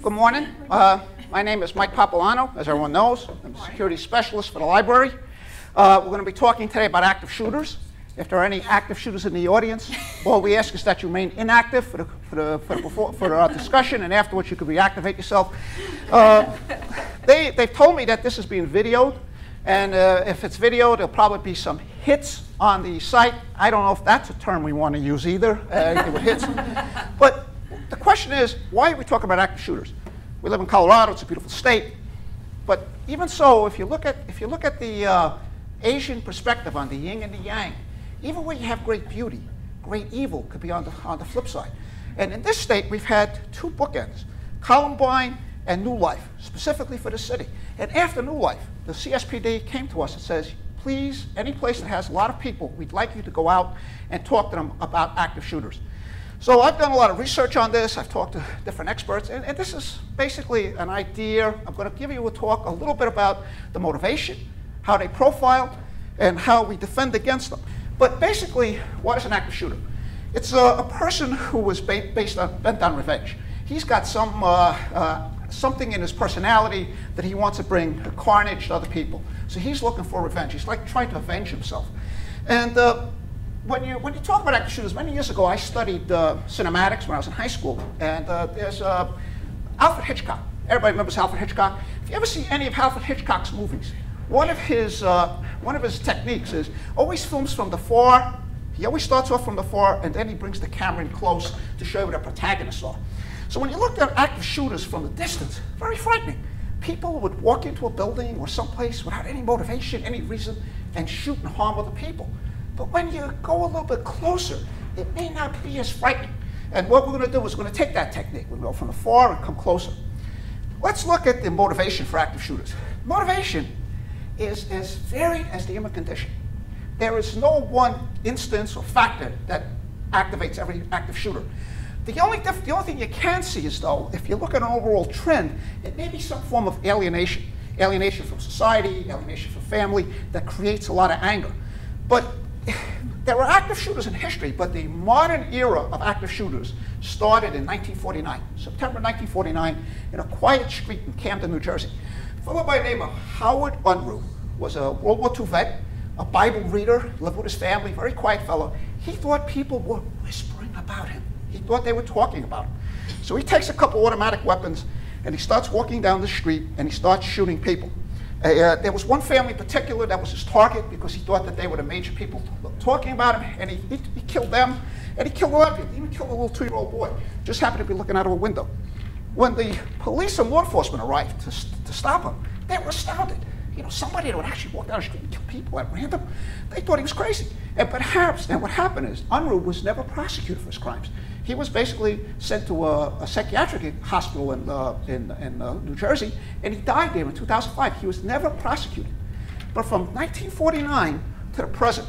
Good morning. My name is Mike Popolano, as everyone knows. I'm a security specialist for the library. We're going to be talking today about active shooters. If there are any active shooters in the audience, all we ask is that you remain inactive for the discussion, and afterwards you can reactivate yourself. They've told me that this is being videoed, and if it's videoed, there'll probably be some hits on the site. I don't know if that's a term we want to use either, with hits. But the question is, why are we talking about active shooters? We live in Colorado; it's a beautiful state. But even so, if you look at the Asian perspective on the yin and the yang, even where you have great beauty, great evil could be on the flip side. And in this state, we've had two bookends: Columbine and New Life, specifically for the city. And after New Life, the CSPD came to us and says, please, any place that has a lot of people, we'd like you to go out and talk to them about active shooters. So I've done a lot of research on this. I've talked to different experts, and this is basically an idea. I'm going to give you a talk a little bit about the motivation, how they profile, and how we defend against them. But basically, what is an active shooter? It's a person who was bent on revenge. He's got something in his personality that he wants to bring carnage to other people. So he's looking for revenge. He's like trying to avenge himself. And when you talk about active shooters, many years ago I studied cinematics when I was in high school. And there's Alfred Hitchcock. Everybody remembers Alfred Hitchcock. If you ever see any of Alfred Hitchcock's movies, one of his techniques is always films from the far. He always starts off from the far, and then he brings the camera in close to show you what the protagonists are. So when you look at active shooters from the distance, very frightening. People would walk into a building or someplace without any motivation, any reason, and shoot and harm other people. But when you go a little bit closer, it may not be as frightening. And what we're going to do is we're going to take that technique. We're going to go from the far and come closer. Let's look at the motivation for active shooters. Motivation is as varied as the human condition. There is no one instance or factor that activates every active shooter. The only thing you can see is, though, if you look at an overall trend, it may be some form of alienation. Alienation from society, alienation from family, that creates a lot of anger. But there were active shooters in history, but the modern era of active shooters started in 1949, September 1949, in a quiet street in Camden, New Jersey. A fellow by the name of Howard Unruh was a World War II vet, a Bible reader, lived with his family, very quiet fellow. He thought people were whispering about him. He thought they were talking about him. So he takes a couple automatic weapons, and he starts walking down the street, and he starts shooting people. There was one family in particular that was his target because he thought that they were the major people talking about him, and he killed them, and he killed a lot of people. He even killed a little 2-year-old boy, just happened to be looking out of a window. When the police and law enforcement arrived to stop him, they were astounded. You know, somebody that would actually walk down the street and kill people at random, they thought he was crazy. And what happened is, Unruh was never prosecuted for his crimes. He was basically sent to a psychiatric hospital in New Jersey, and he died there in 2005. He was never prosecuted. But from 1949 to the present,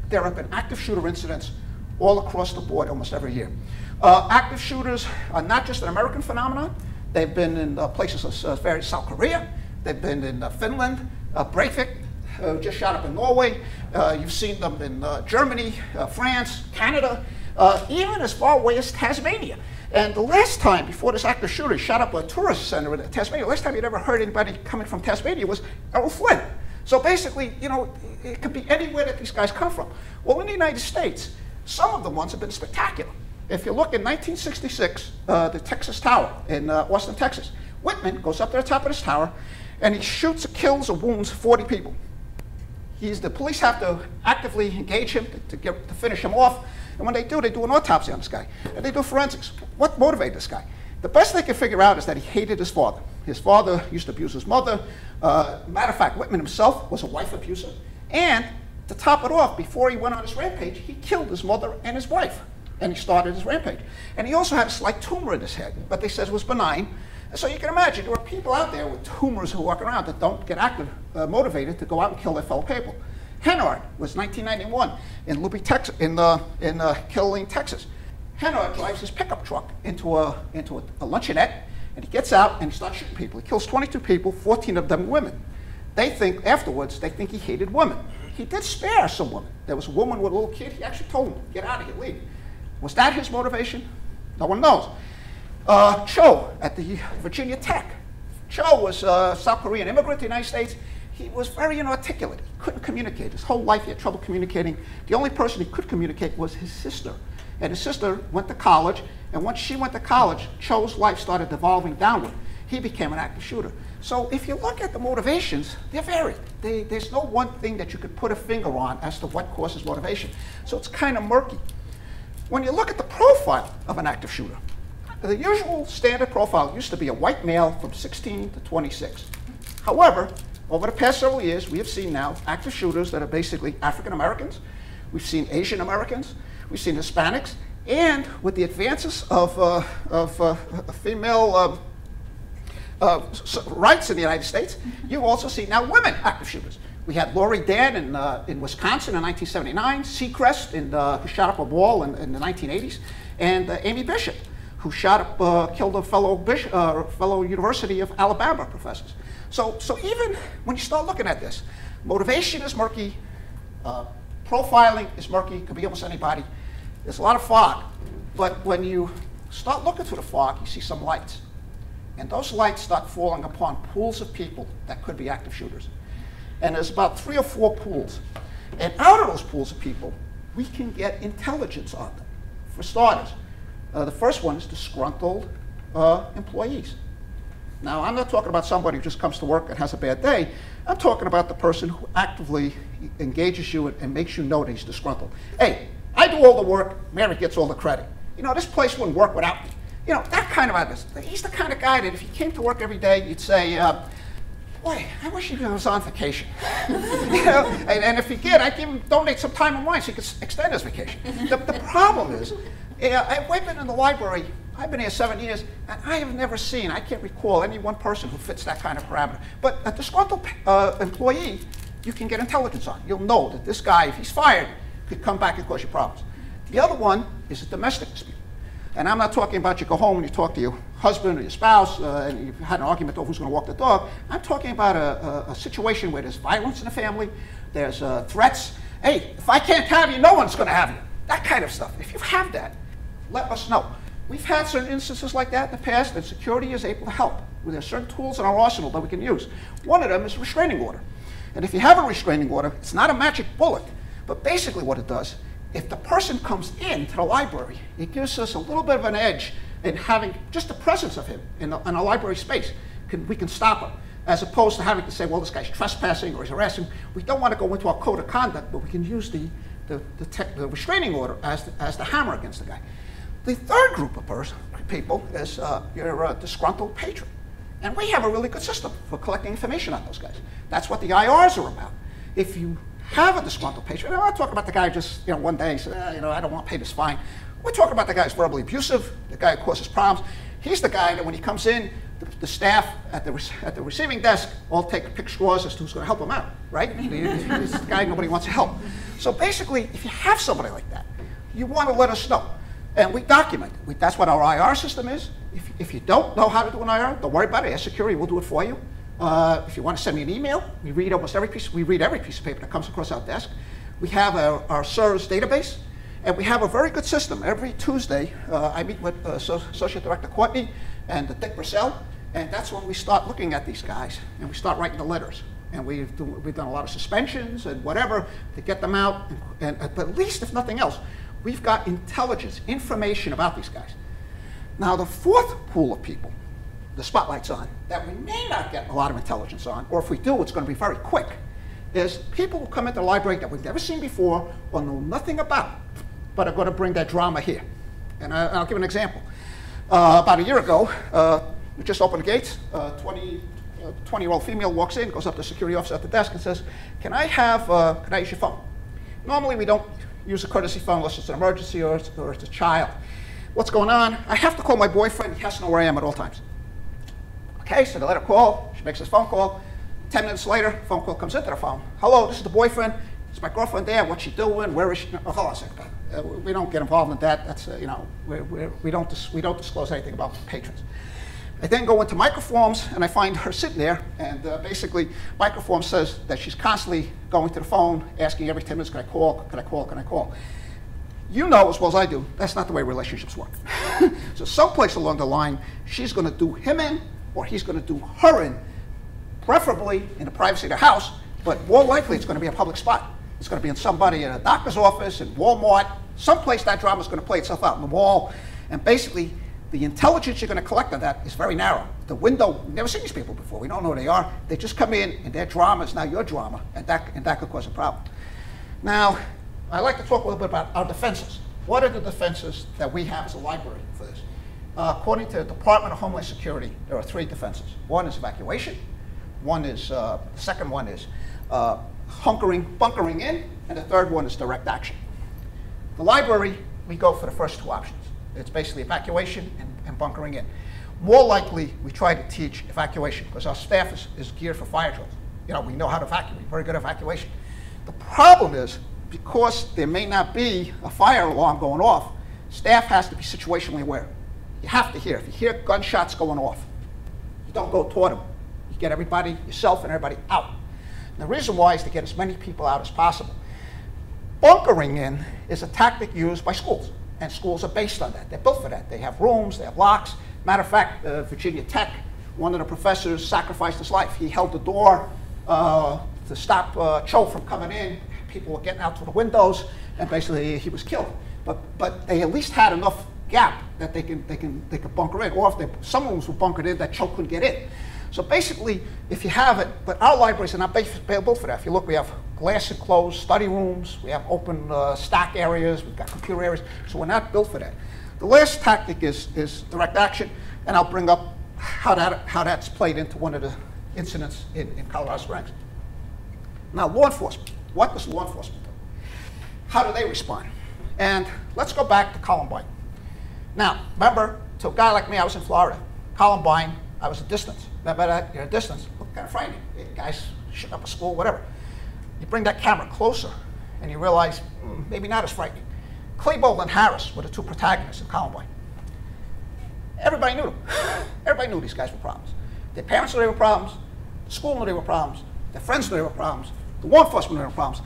there have been active shooter incidents all across the board almost every year. Active shooters are not just an American phenomenon. They've been in places such South Korea. They've been in Finland, Breivik, just shot up in Norway. You've seen them in Germany, France, Canada, even as far away as Tasmania. And the last time, before this active shooter shot up a tourist center in Tasmania, the last time you'd ever heard anybody coming from Tasmania was Errol Flynn. So basically, you know, it could be anywhere that these guys come from. Well, in the United States, some of the ones have been spectacular. If you look in 1966, the Texas Tower in Austin, Texas, Whitman goes up to the top of this tower, and he shoots, kills, or wounds 40 people. The police have to actively engage him to finish him off. And when they do an autopsy on this guy. And they do forensics. What motivated this guy? The best they can figure out is that he hated his father. His father used to abuse his mother. Matter of fact, Whitman himself was a wife abuser. And to top it off, before he went on his rampage, he killed his mother and his wife. And he started his rampage. And he also had a slight tumor in his head, but they said it was benign. So you can imagine there are people out there with tumors who walk around that don't get motivated to go out and kill their fellow people. Hennard was 1991 in Libby, Texas, in Killeen, Texas. Hennard drives his pickup truck into a luncheonette, and he gets out and he starts shooting people. He kills 22 people, 14 of them women. They think he hated women. He did spare some women. There was a woman with a little kid. He actually told him, "Get out of here, leave." Was that his motivation? No one knows. Cho at the Virginia Tech. Cho was a South Korean immigrant to the United States. He was very inarticulate. He couldn't communicate. His whole life he had trouble communicating. The only person he could communicate was his sister. And his sister went to college, and once she went to college, Cho's life started devolving downward. He became an active shooter. So if you look at the motivations, they're varied. There's no one thing that you could put a finger on as to what causes motivation. So it's kind of murky. When you look at the profile of an active shooter, the usual standard profile used to be a white male from 16 to 26. However, over the past several years, we have seen now active shooters that are basically African Americans. We've seen Asian Americans. We've seen Hispanics. And with the advances of female rights in the United States, you also see now women active shooters. We had Lori Dan in Wisconsin in 1979, Seacrest who shot up a wall in the 1980s, and Amy Bishop, who killed a fellow University of Alabama professors. So even when you start looking at this, motivation is murky, profiling is murky, could be almost anybody. There's a lot of fog, but when you start looking through the fog, you see some lights. And those lights start falling upon pools of people that could be active shooters. And there's about 3 or 4 pools. And out of those pools of people, we can get intelligence on them. For starters, the first one is disgruntled employees. Now, I'm not talking about somebody who just comes to work and has a bad day. I'm talking about the person who actively engages you and makes you know that he's disgruntled. Hey, I do all the work, Mary gets all the credit. You know, this place wouldn't work without me. You know, that kind of attitude. He's the kind of guy that if he came to work every day, you'd say, boy, I wish he was on vacation. You know, and if he did, I'd give him, donate some time of mine so he could extend his vacation. The problem is, I've been in the library, I've been here 7 years, and I have never seen, I can't recall any one person who fits that kind of parameter. But a disgruntled employee, you can get intelligence on. You'll know that this guy, if he's fired, could come back and cause you problems. The other one is a domestic dispute. And I'm not talking about you go home and you talk to your husband or your spouse and you've had an argument over who's going to walk the dog. I'm talking about a situation where there's violence in the family, there's threats. Hey, if I can't have you, no one's going to have you. That kind of stuff. If you have that, let us know. We've had certain instances like that in the past, and security is able to help. There are certain tools in our arsenal that we can use. One of them is a restraining order. And if you have a restraining order, it's not a magic bullet, but basically what it does, if the person comes into the library, it gives us a little bit of an edge in having just the presence of him in a library space. We can stop him, as opposed to having to say, well, this guy's trespassing or he's harassing. We don't want to go into our code of conduct, but we can use the restraining order as the hammer against the guy. The third group of people is your disgruntled patron. And we have a really good system for collecting information on those guys. That's what the IRs are about. If you have a disgruntled patron, I'm not talking about the guy just one day says, I don't want to pay this fine. We're talking about the guy who's verbally abusive, the guy who causes problems. He's the guy that when he comes in, the staff at the receiving desk all pick straws as to who's going to help him out, right? He's the guy nobody wants to help. So basically, if you have somebody like that, you want to let us know. And we document it. That's what our IR system is. If you don't know how to do an IR, don't worry about it. Ask security, we'll do it for you. If you want to send me an email, we read every piece of paper that comes across our desk. We have our SIRS database, and we have a very good system. Every Tuesday, I meet with Associate Director Courtney and Dick Brissell, and that's when we start looking at these guys, and we start writing the letters. And we've done a lot of suspensions and whatever to get them out. But at least, if nothing else, we've got intelligence, information about these guys. Now, the fourth pool of people, the spotlight's on, that we may not get a lot of intelligence on, or if we do, it's going to be very quick, is people who come into the library that we've never seen before or know nothing about, but are going to bring that drama here. And I'll give an example. About a year ago, we just opened the gates. 20-year-old female walks in, goes up to the security officer at the desk and says, can I use your phone? Normally, we don't use a courtesy phone unless it's an emergency or it's a child. What's going on? I have to call my boyfriend. He has to know where I am at all times. Okay, so they let her call. She makes this phone call. 10 minutes later, phone call comes into the phone. Hello, this is the boyfriend. Is my girlfriend there? What's she doing? Where is she? Oh, hold on a second. We don't get involved in that. That's we don't disclose anything about patrons. I then go into microforms and I find her sitting there, and basically microform says that she's constantly going to the phone, asking every 10 minutes, can I call, can I call, can I call? You know as well as I do, that's not the way relationships work. So someplace along the line, she's going to do him in, or he's going to do her in, preferably in the privacy of the house, but more likely it's going to be a public spot. It's going to be in somebody in a doctor's office, in Walmart, someplace that drama is going to play itself out in the mall. And basically, the intelligence you're going to collect on that is very narrow. The window, we've never seen these people before. We don't know who they are. They just come in, and their drama is now your drama, and that could cause a problem. Now, I'd like to talk a little bit about our defenses. What are the defenses that we have as a library for this? According to the Department of Homeland Security, there are 3 defenses. One is evacuation. The second one is bunkering in, and the third one is direct action. The library, we go for the first 2 options. It's basically evacuation and bunkering in. More likely, we try to teach evacuation because our staff is geared for fire drills. You know, we know how to evacuate, very good at evacuation. The problem is, because there may not be a fire alarm going off, staff has to be situationally aware. You have to hear. If you hear gunshots going off, you don't go toward them. You get everybody, yourself and everybody out. And the reason why is to get as many people out as possible. Bunkering in is a tactic used by schools, and schools are based on that. They're built for that. They have rooms, they have locks. Matter of fact, Virginia Tech, one of the professors sacrificed his life. He held the door to stop Cho from coming in. People were getting out to the windows, and basically he was killed. But they at least had enough gap that they could bunker in, or if some rooms were bunkered in that Cho couldn't get in. So basically, if you have it, but our libraries are not built for that. If you look, we have glass enclosed study rooms, we have open stack areas, we've got computer areas, so we're not built for that. The last tactic is direct action, and I'll bring up how that's played into one of the incidents in Colorado Springs. Now, law enforcement. What does law enforcement do? How do they respond? And let's go back to Columbine. Now, remember, to a guy like me, I was in Florida. Columbine, I was at distance. Remember that? You're at distance. Look kind of frightening. Guys shooting up a school, whatever. You bring that camera closer, and you realize maybe not as frightening. Klebold and Harris were the 2 protagonists in Columbine. Everybody knew them. Everybody knew these guys were problems. Their parents knew they were problems. The school knew they were problems. Their friends knew they were problems. The law enforcement knew they were problems.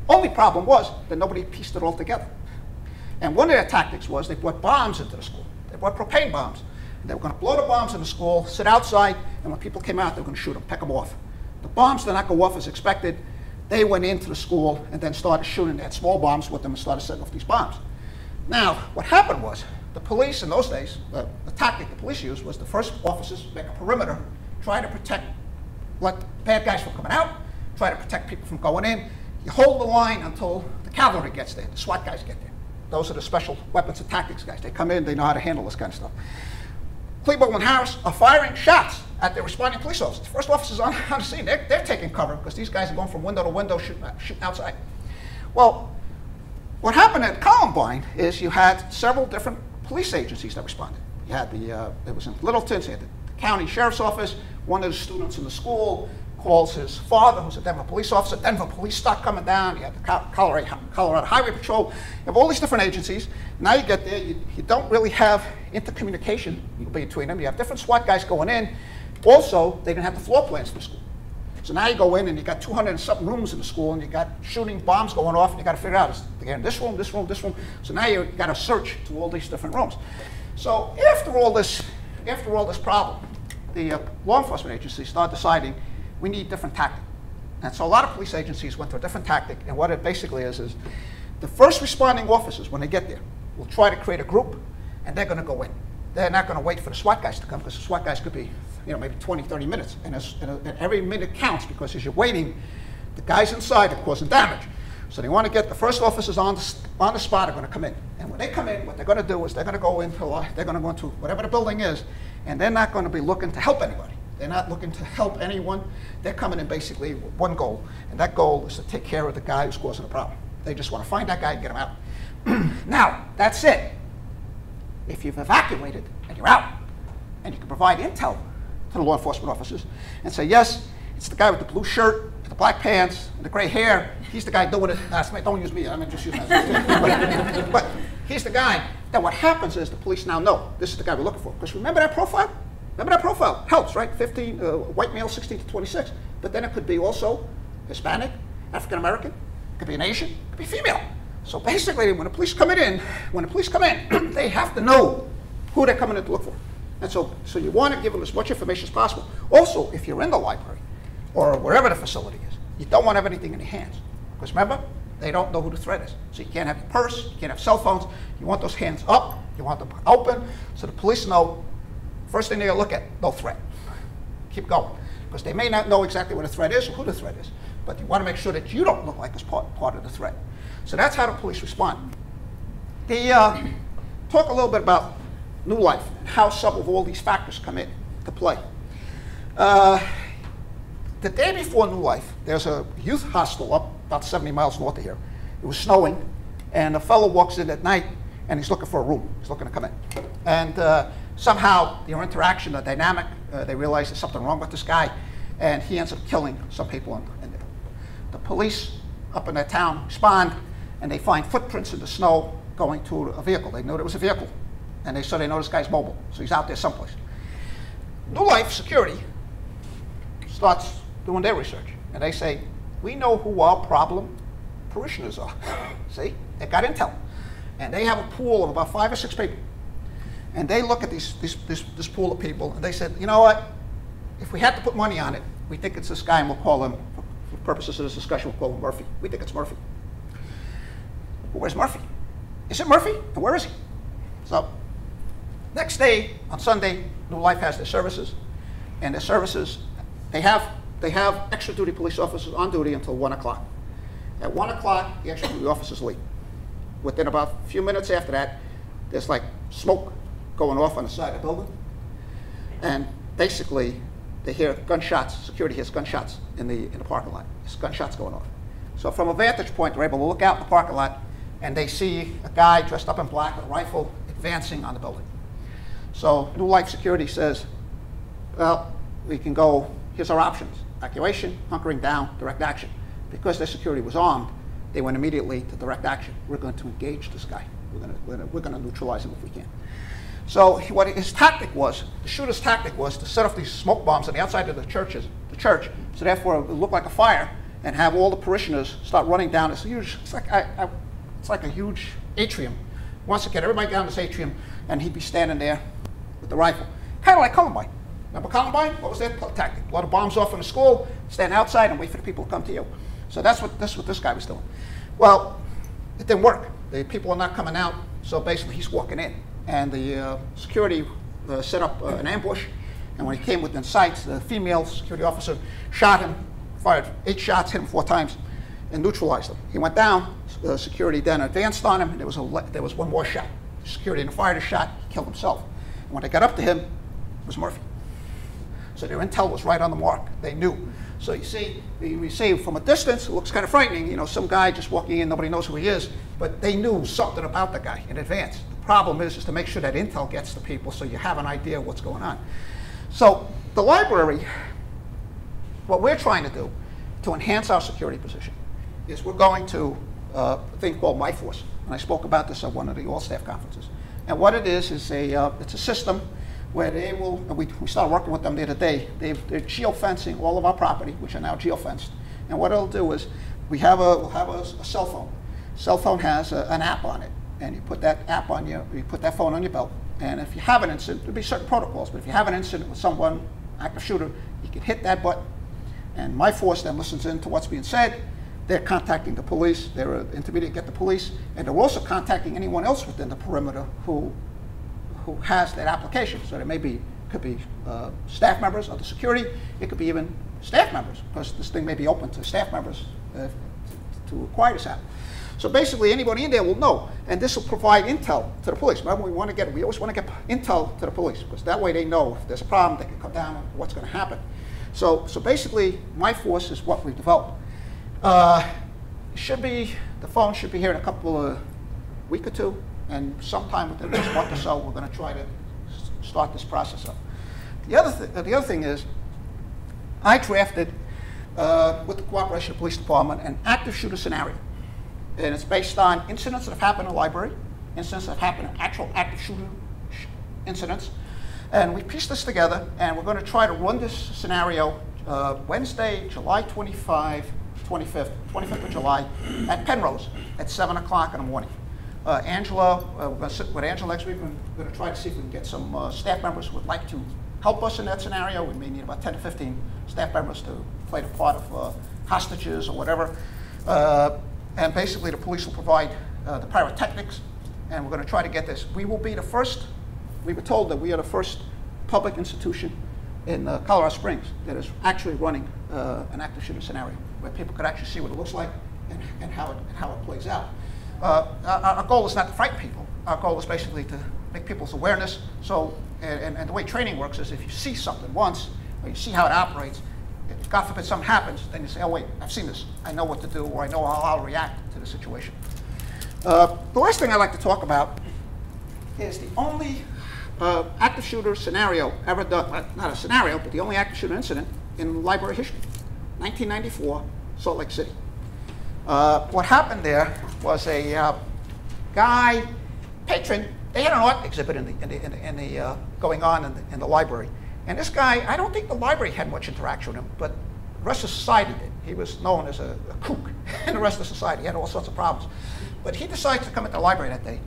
Only problem was that nobody pieced it all together. And one of their tactics was they brought bombs into the school. They brought propane bombs. They were going to blow the bombs in the school, sit outside, and when people came out, they were going to shoot them, pick them off. The bombs did not go off as expected. They went into the school and then started shooting. They had small bombs with them and started setting off these bombs. Now, what happened was, the police in those days, the tactic the police used was the first officers make a perimeter, try to let bad guys from coming out, try to protect people from going in. You hold the line until the cavalry gets there, the SWAT guys get there. Those are the special weapons and tactics guys. They come in, they know how to handle this kind of stuff. Klebold and Harris are firing shots at the responding police officers. First officers on the scene, they're taking cover because these guys are going from window to window shooting outside. Well, what happened at Columbine is you had several different police agencies that responded. You had it was in Littleton, so you had the county sheriff's office. One of the students in the school calls his father, who's a Denver police officer. Denver police start coming down. You have the Colorado Highway Patrol. You have all these different agencies. Now you get there, you don't really have intercommunication between them. You have different SWAT guys going in. Also, they didn't have the floor plans for the school. So now you go in and you got 200 and something rooms in the school, and you got shooting bombs going off, and you got to figure out, they're in this room, this room, this room. So now you got to search through all these different rooms. So after all this problem, the law enforcement agencies started deciding we need different tactic. And so a lot of police agencies went to a different tactic, and what it basically is the first responding officers, when they get there, will try to create a group, and they're going to go in. They're not going to wait for the SWAT guys to come, because the SWAT guys could be, maybe 20, 30 minutes. And every minute counts, because as you're waiting, the guys inside are causing damage. So they want to get the first officers on the spot are going to come in. And when they come in, what they're going to do is they're going to go into whatever the building is, and they're not going to be looking to help anybody. They're not looking to help anyone. They're coming in basically with one goal, and that goal is to take care of the guy who's causing the problem. They just want to find that guy and get him out. Now, that's it. If you've evacuated and you're out, and you can provide intel to the law enforcement officers and say, yes, it's the guy with the blue shirt, the black pants, and the gray hair. He's the guy doing it. Don't use me. I mean, just use myself. But he's the guy. Then what happens is the police now know this is the guy we're looking for. Because remember that profile? Remember that profile? Helps, right? 15, white male, 16 to 26. But then it could be also Hispanic, African American. It could be an Asian. It could be female. So basically, when the police come in, they have to know who they're coming in to look for. And so you want to give them as much information as possible. Also, if you're in the library or wherever the facility is, you don't want to have anything in your hands. Because remember, they don't know who the threat is. So you can't have your purse, you can't have cell phones. You want those hands up, you want them open, so the police know, first thing they're going to look at, no threat. Keep going. Because they may not know exactly what the threat is or who the threat is. But you want to make sure that you don't look like it's part of the threat. So that's how the police respond. They talk a little bit about New Life and how some of all these factors come in to play. The day before New Life, there's a youth hostel up about 70 miles north of here. It was snowing, and a fellow walks in at night, and he's looking for a room. He's looking to come in. And somehow, their interaction, the dynamic, they realize there's something wrong with this guy, and he ends up killing some people in there. The police up in that town respond, and they find footprints in the snow going to a vehicle. They know there was a vehicle, and they know this guy's mobile, so he's out there someplace. New Life Security starts doing their research, and they say, we know who our problem parishioners are. See, they got intel, and they have a pool of about 5 or 6 people, and they look at this pool of people, and they said, you know what, if we had to put money on it, we think it's this guy, and we'll call him, for purposes of this discussion, we'll call him Murphy. We think it's Murphy. Well, where's Murphy? Is it Murphy? And where is he? So, next day, on Sunday, New Life has their services, and their services, they have extra duty police officers on duty until 1 o'clock. At 1 o'clock, the extra duty officers leave. Within about a few minutes after that, there's like smoke going off on the side of the building. And basically, they hear gunshots, security hears gunshots in the parking lot. There's gunshots going off. So from a vantage point, they're able to look out in the parking lot, and they see a guy dressed up in black with a rifle advancing on the building. So New Life Security says, well, we can go, here's our options. Evacuation, hunkering down, direct action. Because their security was armed, they went immediately to direct action. We're going to engage this guy. We're going to neutralize him if we can. So what his tactic was, the shooter's tactic was to set off these smoke bombs on the outside of the church, so therefore it would look like a fire, and have all the parishioners start running down this huge, it's like a huge atrium. He wants to get everybody down this atrium, and he'd be standing there with the rifle. Kind of like Columbine. Remember Columbine? What was their tactic? Blow the bombs off in the school, stand outside and wait for the people to come to you. So that's what this guy was doing. Well, it didn't work. The people are not coming out, so basically he's walking in. And the security set up an ambush, and when he came within sight, the female security officer shot him, fired 8 shots, hit him 4 times, and neutralized him. He went down, security then advanced on him, and there was one more shot. Security then fired a shot, he killed himself. And when they got up to him, it was Murphy. So their intel was right on the mark. They knew. So you see, we see from a distance, it looks kind of frightening, you know, some guy just walking in, nobody knows who he is, but they knew something about the guy in advance. The problem is to make sure that intel gets to people so you have an idea of what's going on. So the library, what we're trying to do to enhance our security position is we're going to a thing called My Force. And I spoke about this at one of the all-staff conferences. And what it is it's a system where they will, and we started working with them the other day, they're geofencing all of our property, which are now geofenced. And what it'll do is we'll have a cell phone. Cell phone has an app on it, and you put that app on you put that phone on your belt. And if you have an incident, there'll be certain protocols, but if you have an incident with someone, active shooter, you can hit that button. And My Force then listens in to what's being said. They're contacting the police, they're intermediate get the police, and they're also contacting anyone else within the perimeter who has that application. So there could be staff members of the security, it could be even staff members, because this thing may be open to staff members to acquire this app. So basically anybody in there will know, and this will provide intel to the police. Remember, we always want to get intel to the police, because that way they know if there's a problem, they can come down and what's going to happen. So basically, My Force is what we've developed. The phone should be here in a couple of week or 2, and sometime within the next month or so, we're going to try to start this process up. The other thing is, I drafted with the cooperation of the police department an active shooter scenario, and it's based on incidents that have happened in the library, incidents that have happened in actual active shooter incidents, and we pieced this together, and we're going to try to run this scenario Wednesday, July 25, 25th of July, at Penrose at 7 o'clock in the morning. Angela, we're going to sit with Angela next week. We're going to try to see if we can get some staff members who would like to help us in that scenario. We may need about 10 to 15 staff members to play the part of hostages or whatever. And basically, the police will provide the pyrotechnics, and we're going to try to get this. We will be the first, we were told that we are the first public institution in Colorado Springs that is actually running an active shooter scenario, where people could actually see what it looks like and how it plays out. Our goal is not to frighten people. Our goal is basically to make people's awareness. So, and the way training works is if you see something once, or you see how it operates, if God forbid something happens, then you say, oh wait, I've seen this. I know what to do, or I know how I'll react to the situation. The last thing I'd like to talk about is the only active shooter scenario ever done, not a scenario, but the only active shooter incident in library history, 1994, Salt Lake City. What happened there was a guy, patron, they had an art exhibit going on in the library. And this guy, I don't think the library had much interaction with him, but the rest of society did. He was known as a kook in the rest of society. He had all sorts of problems. But he decides to come into the library that day,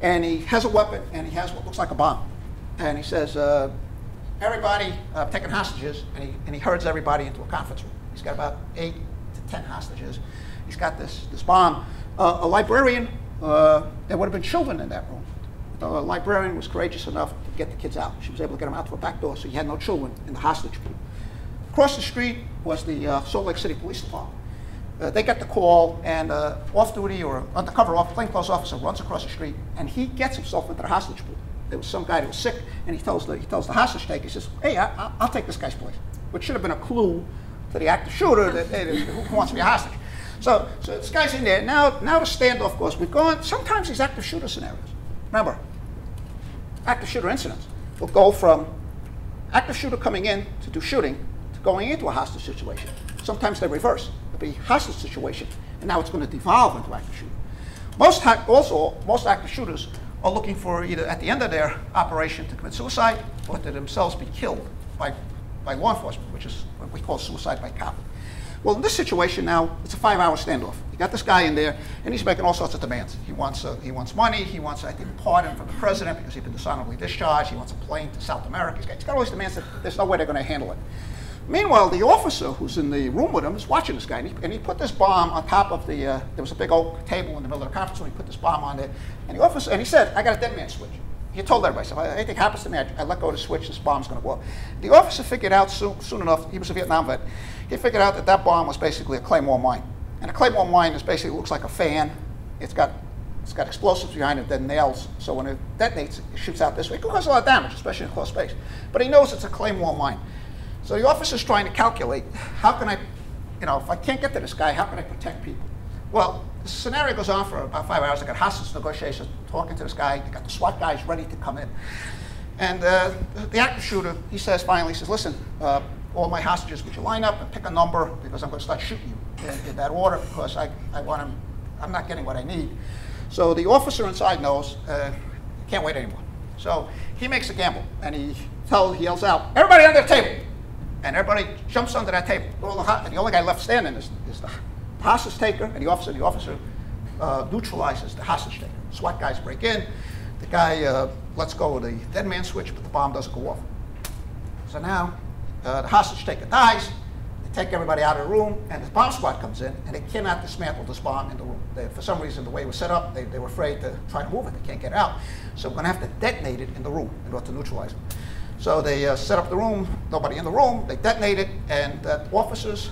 and he has a weapon, and he has what looks like a bomb. And he says, everybody, taking hostages, and he herds everybody into a conference room. He's got about 8 to 10 hostages. He's got this bomb. A librarian, there would have been children in that room. The librarian was courageous enough to get the kids out. She was able to get them out to a back door, so he had no children in the hostage room. Across the street was the Salt Lake City Police Department. They get the call, and off-duty or undercover plainclothes officer runs across the street, and he gets himself into the hostage pool. There was some guy that was sick, and he tells the hostage taker, he says, hey, I'll take this guy's place, which should have been a clue to the active shooter that hey, who wants to be a hostage. So this guy's in there. Now the standoff goes. We've gone, sometimes these active shooter scenarios, remember, active shooter incidents will go from active shooter coming in to do shooting to going into a hostage situation. Sometimes they reverse. It'll be hostage situation, and now it's going to devolve into active shooter. Most active shooters are looking for either at the end of their operation to commit suicide or to themselves be killed by law enforcement, which is what we call suicide by cop. Well, in this situation now, it's a 5-hour standoff. You got this guy in there, and he's making all sorts of demands. He wants money. He wants, I think, a pardon from the president because he's been dishonorably discharged. He wants a plane to South America. He's got all these demands that there's no way they're going to handle it. Meanwhile, the officer who's in the room with him is watching this guy, and he put this bomb on top of the, there was a big oak table in the middle of the conference room. He put this bomb on there, and the officer, and he said, I got a dead man switch. He told everybody, so if anything happens to me, I let go of the switch, this bomb's going to go off. The officer figured out soon enough, he was a Vietnam vet, he figured out that that bomb was basically a Claymore mine. And a Claymore mine is basically looks like a fan. It's got explosives behind it that nails, so when it detonates, it shoots out this way. It can cause a lot of damage, especially in close space. But he knows it's a Claymore mine. So the officer's trying to calculate, how can I, if I can't get to this guy, how can I protect people? Well, the scenario goes on for about 5 hours. They got hostage negotiations, talking to this guy. They got the SWAT guys ready to come in. And the active shooter, he says finally, he says, listen, all my hostages, would you line up and pick a number because I'm going to start shooting you in that order because I'm not getting what I need. So the officer inside knows, can't wait anymore. So he makes a gamble, and he yells out, everybody under the table. And everybody jumps under that table. And the only guy left standing is the hostage taker and the officer. The officer neutralizes the hostage taker. SWAT guys break in. The guy lets go of the dead man switch, but the bomb doesn't go off. So now the hostage taker dies. They take everybody out of the room, and the bomb squad comes in, and they cannot dismantle this bomb in the room. For some reason, the way it was set up, they were afraid to try to move it. They can't get it out. So we're going to have to detonate it in the room in order to neutralize it. So they set up the room, nobody in the room, they detonate it, and the officer's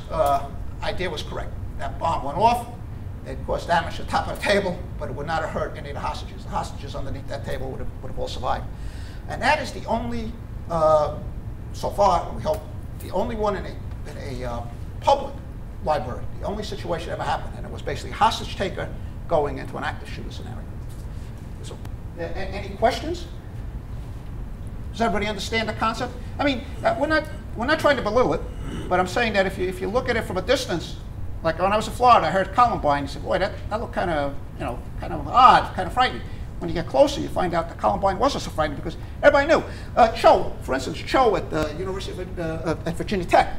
idea was correct. That bomb went off, it caused damage to the top of the table, but it would not have hurt any of the hostages. The hostages underneath that table would have all survived. And that is the only, so far, we hope, the only one in a public library, the only situation that ever happened, and it was basically a hostage taker going into an active shooter scenario. So, any questions? Does everybody understand the concept? I mean, we're not trying to belittle it, but I'm saying that if you look at it from a distance, like when I was in Florida, I heard Columbine. You said, "Boy, that looked kind of odd, kind of frightening." When you get closer, you find out that Columbine wasn't so frightening because everybody knew. Cho, for instance, Cho at the University of at Virginia Tech.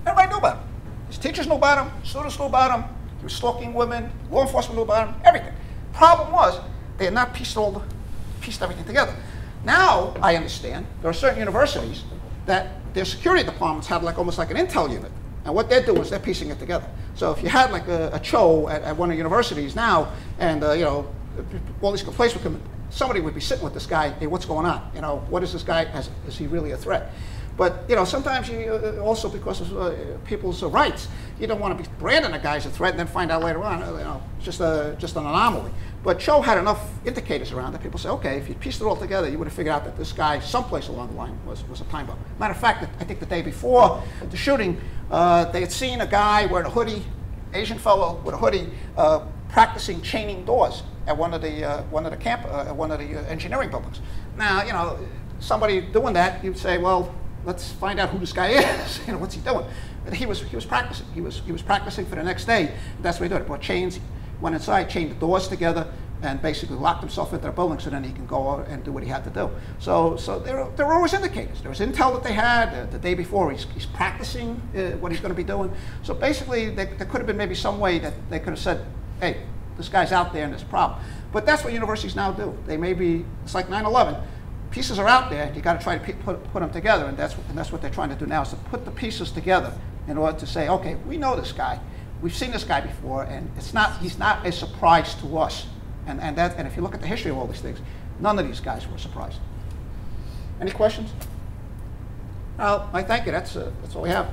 Everybody knew about it. He's teachers knew about him, students knew about him, he was stalking women, law enforcement knew about him, everything. Problem was, they had not pieced everything together. Now, I understand, there are certain universities that their security departments have almost like an intel unit. And what they're doing is they're piecing it together. So if you had like a CHO at one of the universities now, and all these complaints would come, somebody would be sitting with this guy, hey, what's going on? What is this guy, is he really a threat? But sometimes you also, because of people's rights, you don't want to be branding a guy as a threat and then find out later on, just an anomaly. But Cho had enough indicators around that people say, okay, if you pieced it all together, you would have figured out that this guy, someplace along the line, was a time bomb. Matter of fact, I think the day before the shooting, they had seen a guy wearing a hoodie, Asian fellow with a hoodie, practicing chaining doors at one of the engineering buildings. Now, somebody doing that, you'd say, well, let's find out who this guy is. What's he doing? But he was practicing. He was practicing for the next day. That's what he did. He brought chains, went inside, chained the doors together, and basically locked himself into the building so then he can go out and do what he had to do. So there were always indicators. There was intel that they had the day before. He's practicing what he's going to be doing. So basically, there could have been maybe some way that they could have said, hey, this guy's out there and there's a problem. But that's what universities now do. It's like 9/11. Pieces are out there. You got to try to put them together, and that's what they're trying to do now, is to put the pieces together in order to say, okay, we know this guy. We've seen this guy before, and he's not a surprise to us. And if you look at the history of all these things, none of these guys were surprised. Any questions? Well, I thank you. That's all we have.